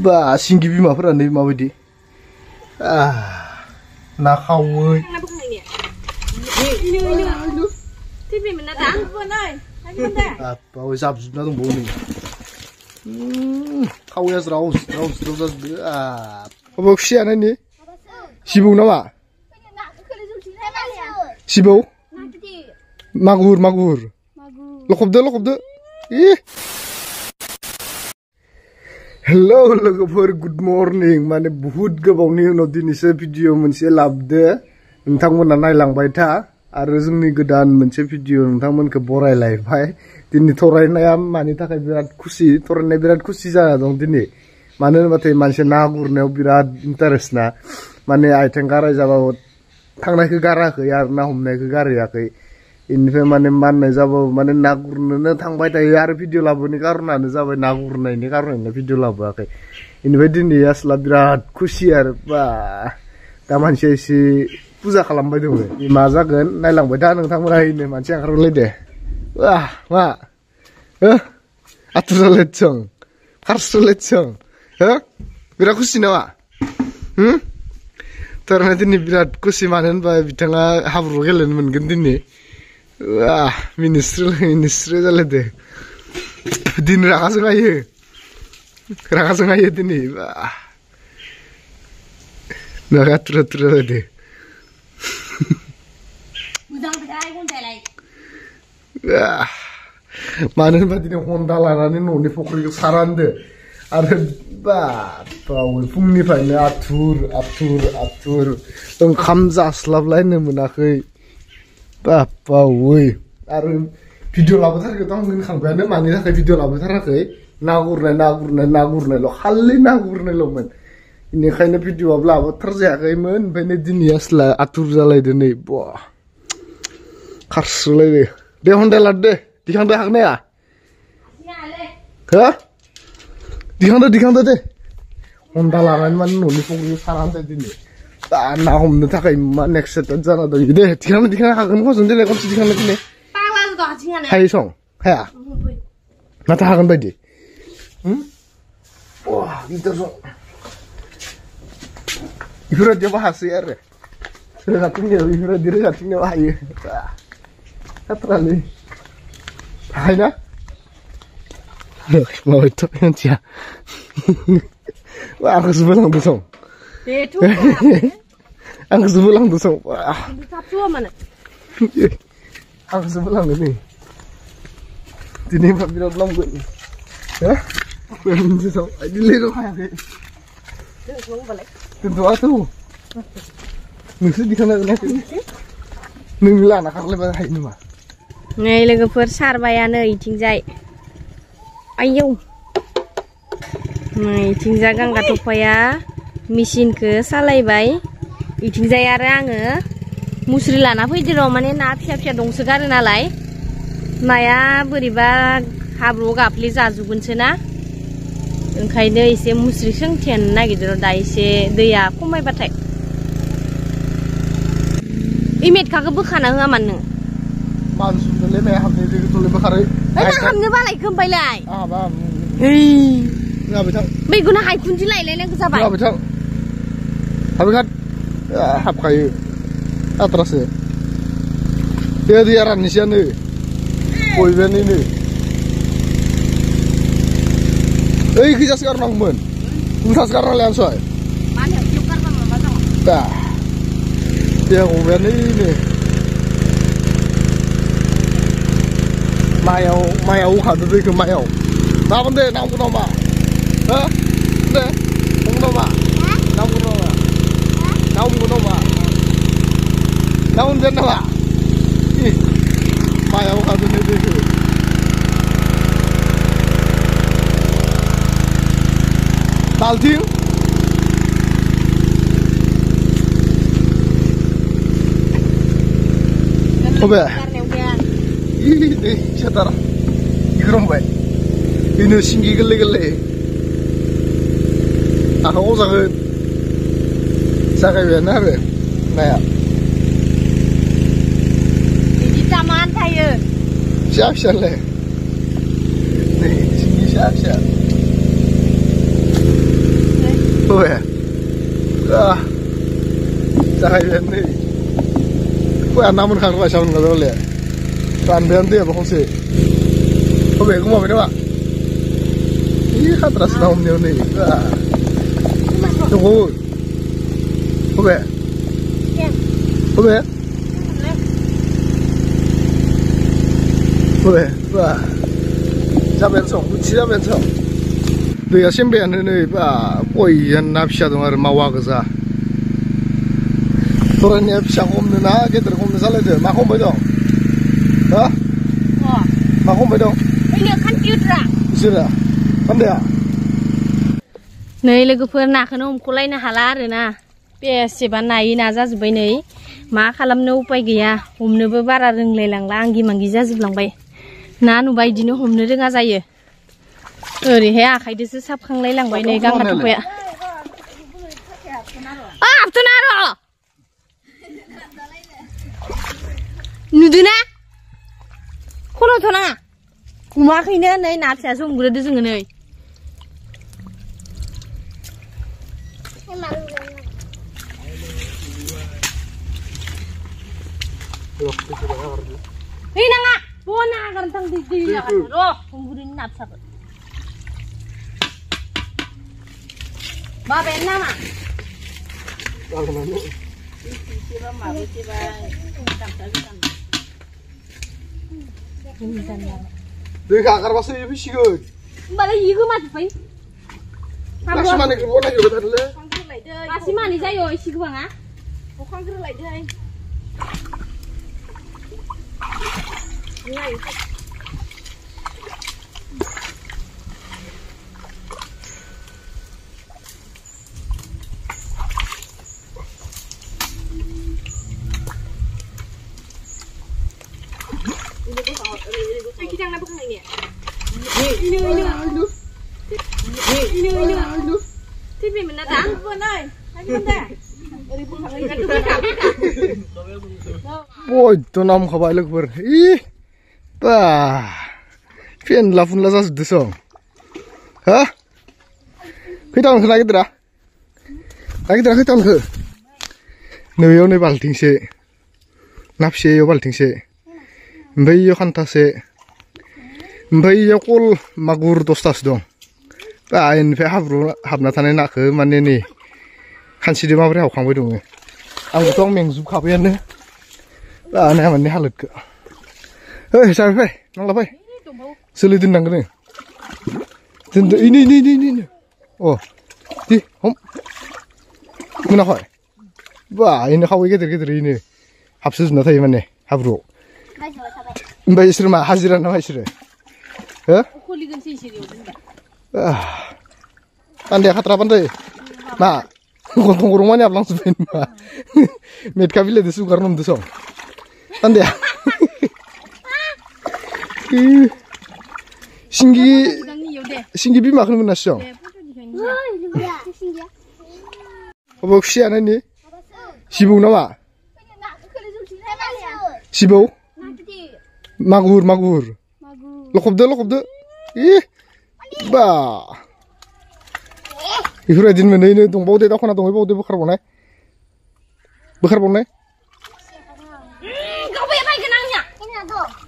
बा सिंगि बिमाफोरा नै माबायदि ना खावै बावै जाबजुबना दंबावो नै खावैया ज्राव ज्राव ज्राव जाजोबदो अबाव खुसिया नायनि सिबौ नामा सिबौ मागुर मागुर लखबदो हेलो लोगोफोर गुड मर्निं माने बहुत गोबावनि उनाव दिनैसो भिडिअ मोनसे लाबोदो नोंथांमोना नायलांबाय था आरो जोंनि गोदान मोनसे भिडिअ नोंथांमोनखौ बरायलायबाय दिनै थरायनाया मानि थाखाय बिराद खुसि जाना दं दिनै मानो होनबाथाय मानसिया ना गुरनायाव बिराद इन्टारेस्ट ना माने आइथें गाराय जाबाबो थांनायखौ गाराखै आरो ना हमनायखौ गारहैयाखै इनिफ्राय माने माननाय जाबाबो माने ना गुरनोनो थांबाय थायो आरो भिडिअ लाबोनायनि कारनानो जाबाय ना गुरनायनि कारनानो भिडिअ लाबोआखै इनिफ्राय दिनै आसला बिराद खुसि आरो बा दा मानसिया एसे फुजा खालामबाय दङ मा जागोन नायलांबाय था नोंथांमोना इनो मानसिया ओंखारबाय दे मा आथुर जालायदों खारस्रलायदों बिराद खुसि नामा थारमाने दिनै बिराद खुसि मानो होनबा बिथाङा हाब्रु गेलेनो मोनगोन दिनै मिनिस्रो जालायदो दिन रागाजों हायो दिनै आथुर जालायदो मानो होनबा दिनै हन्दा लानानै न'नि फुख्रिखौ सारानदो आरो बावै फुंनिफ्रायनो आथुर ओंखाम जास्लाबलायनो मोनाखै बावै आरो भिडिअ लाबोथाराखै आं होनखांबायानो मानि थाखाय भिडिअ लाबोथाराखै ना गुरनायल' खालि ना गुरनायल'मोन बेनिखायनो भिडिअआबो लाबोथारजायाखैमोन ओमफ्राय दिनै आसला आथुर जालायदो नै खारस्रोलायदो दे हन्दा लादो दे दिखांदो हागोन नाया दिखांदो दे हन्दा लानानै माने न'नि फुख्रिखौ सारानदो दिनै दा ना हमनो थाखाय मा एक्साइटेड जाना दं दे दिखांनो हागोन खनसे दिनै खनसे दिखांनो दिनै हायो सं हाया नाथाय हागोन बायदि गिदिर सं बेफोरबायदियावबो हासै आरो रोगाथिंनायाव हायो जाथ्रालै हायना माबायथ' मानसिया आंखौसो बोलांदो सं आंखौसो बोलांदो सं आंखौसो बोलांदो नै दिनै मा बिराद लामगोन सं दिनैल' हायाखै दोनथ'आथ' नोंसो दिखांना नोंनि लाना खारलायबा हायो नामा नै लोगोफोर सारबायानो इथिंजाय आयौ नै इथिंजा गांगा थफाया मेचिनखौ सालायबाय इथिंजाय आरो आङो मुस्रि लाना फैदो र' माने ना फिसा दंसोगारो नालाय नाया बोरैबा हाब्रुआव गाफ्ले जाजोबगोनसो ना ओंखायनो एसे मुस्रि सोंथेनो नागिरदों दा एसे दैया खमायबाथाय मेटखाखौ बोखाना होआ मान नों मानसुले माया हाबनो दैखौले बोखारै हाबनो बालाय खोमबायलाय मैगुना हायखुनदि लायलायनांगौ जाबाय हाबखायो आद्रासो दे दैया राननोसैयानो बयबोनो ओइ खैजासो गारनांगौमोन उल्थासो गारना लायानोसै दा दे हबायानो मायाव होखादो दैखौ मायाव गाबोन दे नांगौ नामा दे नांगौ नामा मायाव होखादो दैखौ बाल्थिं बबे सेटार इग्रमबाय बेनो सिंगि गोरलै आखाइयाव जागोन जागायबायानो आरो नाया बिदि तामान थायो फिसालाय नै सिंगि फिसा Hoi. Cahaya ni. Kau namun kang kau siapa nggak tahu le. Rambian dia apa sih? Kau bego mau mana? Iya kan terus naum dia ni. Tunggu. Kau be. Kau be. Kau be. Wah. Jalan song, jalan song. Dia sembilan ni boyan nafsu dong ada mawa gaza. Orang ni bisa ngomong na, kita ngomong salah je. Makom bedong, ha? Makom bedong. Ini kan tiada. Sudah, pandai. Nei लोगोफोर नाखौनो हमख'लायनो हाला आरोना बेसेबा नायै नाजाजोब्बाय नै मा खालामनो उपाय गैया हमनोबो बारा रोंलायलांला आंगि मांगि जाजोबलांबाय ना नुबाय इदिनो हमनो रोङा जायो ओरैहाय आखाइदोसो साबखांलायलांबाय नै गांगा थफाया हाबथ'ना र' नुदोना खर'थ' नाङा हमाखैनो नै ना फिसासो हमग्रोदो जोङो नै Hei nanga, bona gantang di ya kan. Roh, pemburin nafsa. Ba ben nama. Siapa mau siapa Dia kakak masih lebih sigut. Balik ibu mati pai. Masih mana kita boleh juga tadi le. Masih mana saya isi gua ngah. Bukan kira lagi deh. Ngai. Kita jangan bukan ini. Ini. TV mana dah? Bukan oi. Lagi mana? Boy, tu nam khabai lek ber. Ih, bah, fian lafun lazas desong. Hah? Kita orang lagi terah. Kita orang ke. Nuyau ni balting se, napse yo balting se, mbay yo kanta se, mbay yo kol magur dostas dong. Bah, in fe habna tane nak ke mana ni? Hansi dia mabri hawkang boy dong. Ang tong mengzub kapian ne. Bah, ni mana ni halut ke. Hei, sampai, nang lapai. Selidin nang kene. Ini. Oh, di, hom. Mana kau? Bah, ini kau kita ini. Habis na tadi mana? Habro. Mbak istri mah haziran nama istri. Hah? Pandai khatra pandai. Nah, kau rumahnya apa langsung main mah. Med kabile desu karnum desong. Pandai. Singgi bima kan menasong. Apa kesian ini? Sibuk nama? Sibuk? Magur. Lokop de. Ih, bah. Ikhra din mana ini dong bau de tak kena dong bau de bekar bonai. Kau apa kenangnya?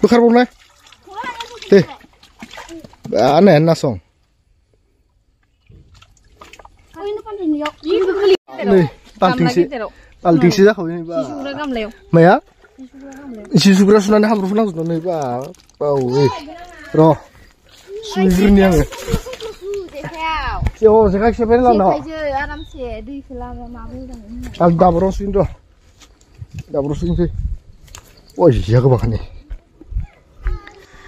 Bekar bonai. Teh. Aneh nasong. Nih, talting sih dah kau ini bah. Maya? Isi sugra sunan hal rufnang sunan nih bah. Bau roh. Sugur ni ang. Siapa sekarang siapa ni lana? Al dabro suindo. Oh iya kebakan ni.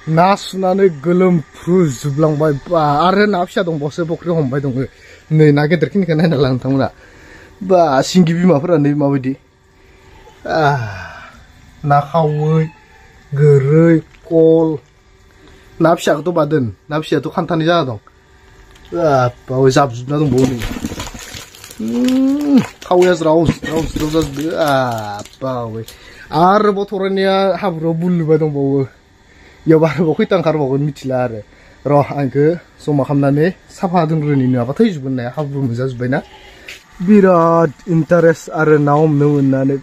Nas nane gelem fruz jublang bay ba are na apsha dong bose bokri hombay dong nei na ge derkin kana na lang tangna ba singi bima fra nei mabadi na khawoi gerei kol na apsha to baden na apsha to khantani ja dong ba jab na dong boni khawes raus ba we are bo thorania habro bul ba dong bo Ya baru aku itang karo aku micila are, र' आंखो जमा खालामनानै साफा दोनग्रोनि नङाबा थैजोबगोन नाया हाब्रु मोनजाजोब्बायना बिराद इन्टारेस्ट आरो ना हमनो मोननानै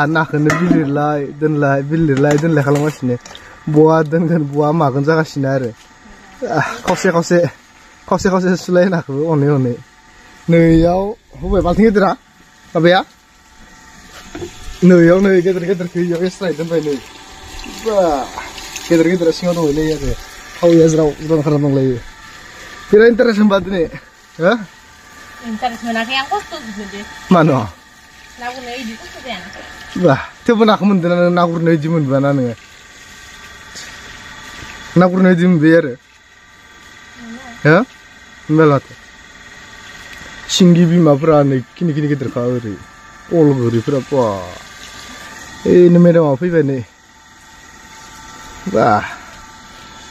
नाखौनो बिलिरलाय दोनलाय खालामगासिनो बहा दोनगोन बहा मागोन जागासिनो आरो खावसे सुलाय नाखौबो अनै नैयाव होबाय बाल्थिं गिदिरा माबाया नैयाव नै गेदेरखौ इयाव एस्राय दोनबाय नै गेदेरा सिङाव दंलै आरो खावैया ज्राव खालाम दंलायो बिराद इन्टारेस्ट होनबा दिनै हो इन्टारेस्ट मोनाखै आं खस्थ' मोनदों मानो ना गुरनो इदि खस्थ' जायाना थेवबो नाखौ मोनदों ना ना गुरनो इदि मोनबोना नोङो ना गुरनो इदि मोनबाय आरो हो होनबालाथ' सिंगि बिमाफोरा नै खिनि गिदिरखा ओरै अल गोरिफोरा ओइनो मेदामा फैबाय नै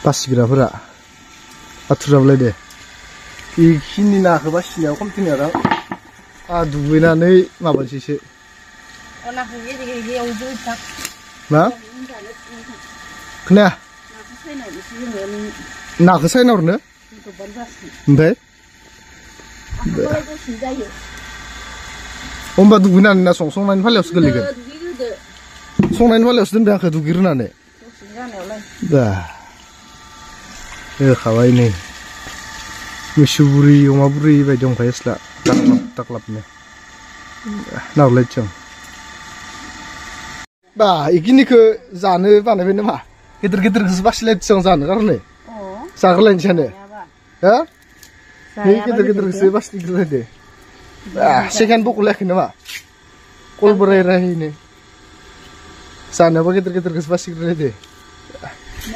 बासिग्राफोरा आथुराबलाय दे बेखिनि नाखौ बासिनायाव खमथिनि आरो दुगैनानै माबानोसैसो मा खोनाया नाखौ सायना हरनो ओमफ्राय होमबा दुगैनानै ना संनायनि फालायावसो गोलैगोन संनायनि फालायावसो दोनदों आंखौ दुगैग्रोनानै होखाबाय नै मैसो बुरि अमा बुरि बायदि दंखायो सिला दाख्लाबनो नाहरलायथिं इखिनिखौ जानो बानायबाय नामा गिदिरखौसो बासिलायथिं जानो गारनो जाग्रोलायनोसै हो गिदिरखौसो बासिग्रोलायदो सेकेन्ड बख'लायाखै नामा कल बोरायनो जानोबा गिदिरखौसो बासिग्रोलायदो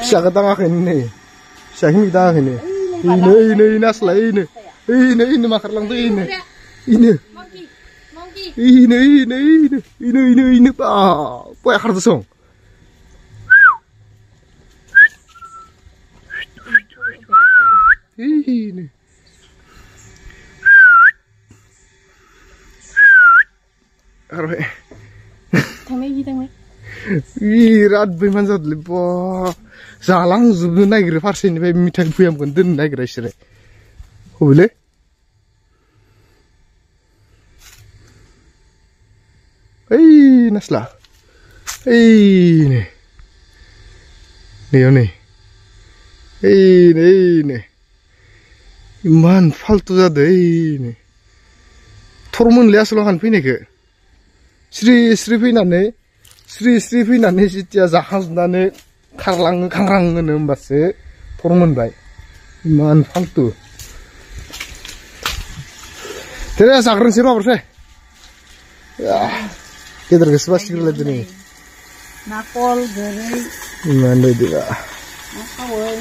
फिसाखौ दाङाखैनो नै फिसाखौ दाङाखैनो इनो नासलाय इनो माखारलांदो इनो बया खारदो सं इनो खारबाय बिराद बैमान जादोंलै जालांजोबनो नागिरो फारसेनिफ्राय मिठाइ भुयामखौनो दोननो नागिरा बिसोरो हबैलै ओइ नास्ला नैयाव नै इमान फाल्तु जादों नै थर मोनलै आसोलाव हान फैनायखौ स्रि फैनानै जेथिया जाखांजोबनानै खारलाङो खांरां होनो होमबासो थर मोनबाय इमान फाल्तु दे जाग्रोनोसै माबासै गेदेरखौसो बासिग्रोलायदो नै ना कल गोरै इमान बायदिबा ना खावै